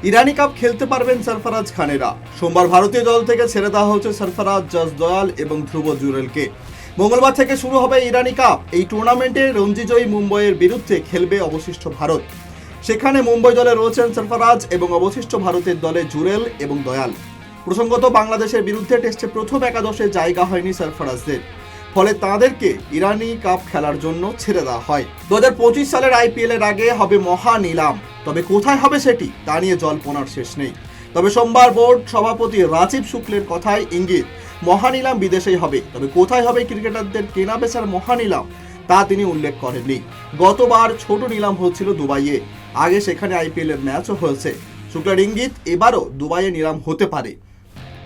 ইরানি cup খেলতে পারবেন সরফরাজ খানেরা। সোমবার ভারতীয় দল থেকে ছেড়ে দেওয়া হচ্ছে সরফরাজ, জসদয়াল এবং ধ্রুব জুরেলকে। মঙ্গলবার থেকে শুরু হবে ইরানি কাপ। এই টুর্নামেন্টে রঞ্জিজয়ী মুম্বইয়ের বিরুদ্ধে খেলবে অবশিষ্ট ভারত। সেখানে মুম্বই দলে রয়েছেন সরফরাজ এবং অবশিষ্ট ভারতের দলে জুরেল এবং দয়াল। প্রসঙ্গত, বাংলাদেশের বিরুদ্ধে টেস্টে প্রথম একাদশে জায়গা হয়নি সরফরাজদের, ফলে তাদেরকে ইরানি কাপ খেলার জন্য ছেড়ে দেওয়া হয়। 2025 সালের আইপিএল এর আগে হবে মহা নিলাম, তবে কোথায় হবে সেটি তা নিয়ে জল্পনার শেষ নেই। তবে সোমবার বোর্ড সভাপতি রাজীব শুক্লের কথায় ইঙ্গিত, মহানিলাম বিদেশেই হবে, তবে কোথায় হবে ক্রিকেটারদের কেনা বেচার মহানিলাম তা তিনি উল্লেখ করেননি। গতবার ছোট নিলাম হচ্ছিল দুবাইয়ে, আগে সেখানে আইপিএল এর ম্যাচও হয়েছে। শুক্লের ইঙ্গিত, এবারও দুবাইয়ে নিলাম হতে পারে।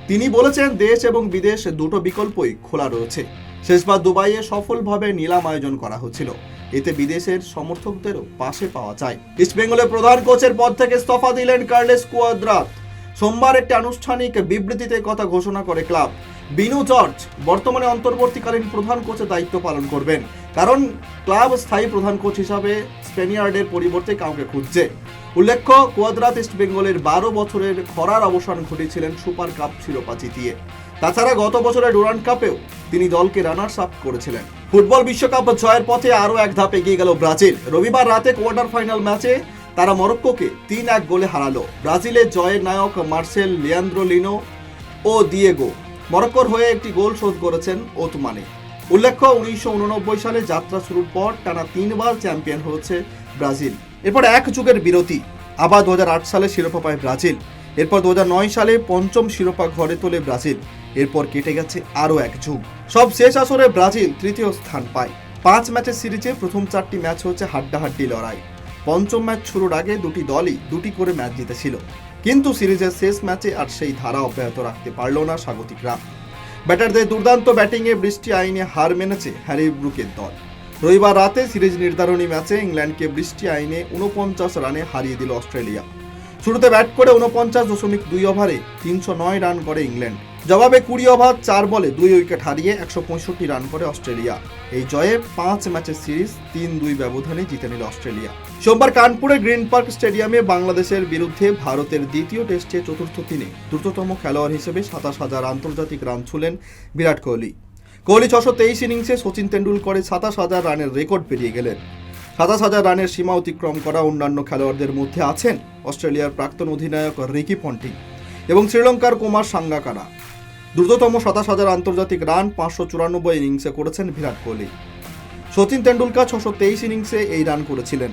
তিনি বলেছেন, দেশ এবং বিদেশ দুটো বিকল্পই খোলা রয়েছে। শেষবার দুবাইয়ে সফলভাবে নিলাম আয়োজন করা হচ্ছিল, এতে বিদেশের সমর্থকদেরও পাশে পাওয়া যায়। ইস্টবেঙ্গলের প্রধান কোচের পদ থেকে ইস্তফা দিলেন কার্লোস কুয়াদ্রাত। সোমবার একটি আনুষ্ঠানিক বিবৃতিতে কথা ঘোষণা করে ক্লাব। বিনু জর্জ বর্তমানে অন্তর্বর্তীকালীন প্রধান কোচের দায়িত্ব পালন করবেন, কারণ ক্লাব স্থায়ী প্রধান কোচ হিসাবে স্পেনিয়ার্ডের পরিবর্তে কাউকে খুঁজছে। উল্লেখ্য, কুয়াদ্রাত ইস্টবেঙ্গলের 12 বছরের খরার অবসান ঘটিয়েছিলেন সুপার কাপ শিরোপা জিতিয়ে। তাছাড়া গত বছরের ডুরান্ড কাপেও তিনি দলকে রানার্স আপ করেছিলেন। ফুটবল বিশ্বকাপ জয়ের পথে আরও এক ধাপ এগিয়ে গেল ব্রাজিল। রবিবার রাতে কোয়ার্টার ফাইনাল ম্যাচে তারা মরক্কোকে 3-1 গোলে হারালো। ব্রাজিলের জয়ের নায়ক মার্সেল লিয়ান্দ্রো লিনো ও দিয়েগো মরক্কোর হয়ে একটি গোল শোধ করেছেন ওতমানে। উল্লেখ্য, 1989 সালে যাত্রা শুরুর পর টানা 3 বার চ্যাম্পিয়ন হয়েছে ব্রাজিল। এরপর এক যুগের বিরতি, আবার 2008 সালে শিরোপা পায় ব্রাজিল। এরপর 2009 সালে পঞ্চম শিরোপা ঘরে তোলে ব্রাজিল। এরপর কেটে গেছে আরও এক যুগ। সব শেষ আসরে ব্রাজিল তৃতীয় স্থান পায়। 5 ম্যাচের সিরিজে প্রথম 4টি ম্যাচ হচ্ছে হাড্ডাহাড্ডি লড়াই। পঞ্চম ম্যাচ শুরুর আগে দুটি দলই 2টি করে ম্যাচ জিতেছিল, কিন্তু সিরিজের শেষ ম্যাচে আর সেই ধারা অব্যাহত রাখতে পারল না স্বাগতিকরা। ব্যাটারদের দুর্দান্ত ব্যাটিংয়ে বৃষ্টি আইনে হার মেনেছে হ্যারি ব্রুকের দল। রবিবার রাতে সিরিজ নির্ধারণী ম্যাচে ইংল্যান্ডকে বৃষ্টি আইনে 49 রানে হারিয়ে দিল অস্ট্রেলিয়া। শুরুতে ব্যাট করে 49.2 ওভারে 309 রান করে ইংল্যান্ড। জবাবে 20 ওভার 4 বলে 2 উইকেট হারিয়ে 165 রান করে অস্ট্রেলিয়া। এই জয়ে 5 ম্যাচের সিরিজ 3-2 ব্যবধানে জিতে নিল অস্ট্রেলিয়া। সোমবার কানপুরে গ্রিন পার্ক স্টেডিয়ামে বাংলাদেশের বিরুদ্ধে ভারতের দ্বিতীয় টেস্টে চতুর্থ দিনে দ্রুততম খেলোয়াড় হিসেবে 27,000 আন্তর্জাতিক রান ছুঁলেন বিরাট কোহলি। কোহলি 623 ইনিংসে সচিন তেন্ডুলকরের 27,000 রানের রেকর্ড পেরিয়ে গেলেন। 27,000 রানের সীমা অতিক্রম করা অন্যান্য খেলোয়াড়দের মধ্যে আছেন অস্ট্রেলিয়ার প্রাক্তন অধিনায়ক রিকি পন্টিং এবং শ্রীলঙ্কার কুমার সাঙ্গাকারা। দ্রুততম 27,000 আন্তর্জাতিক রান 594 ইনিংসে করেছেন বিরাট কোহলি। সচিন তেন্ডুলকর 623 ইনিংসে এই রান করেছিলেন।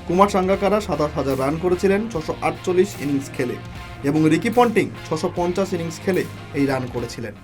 কুমার সাঙ্গাকারা 27,000 রান করেছিলেন 648 ইনিংস খেলে এবং রিকি পন্টিং 650 ইনিংস খেলে এই রান করেছিলেন।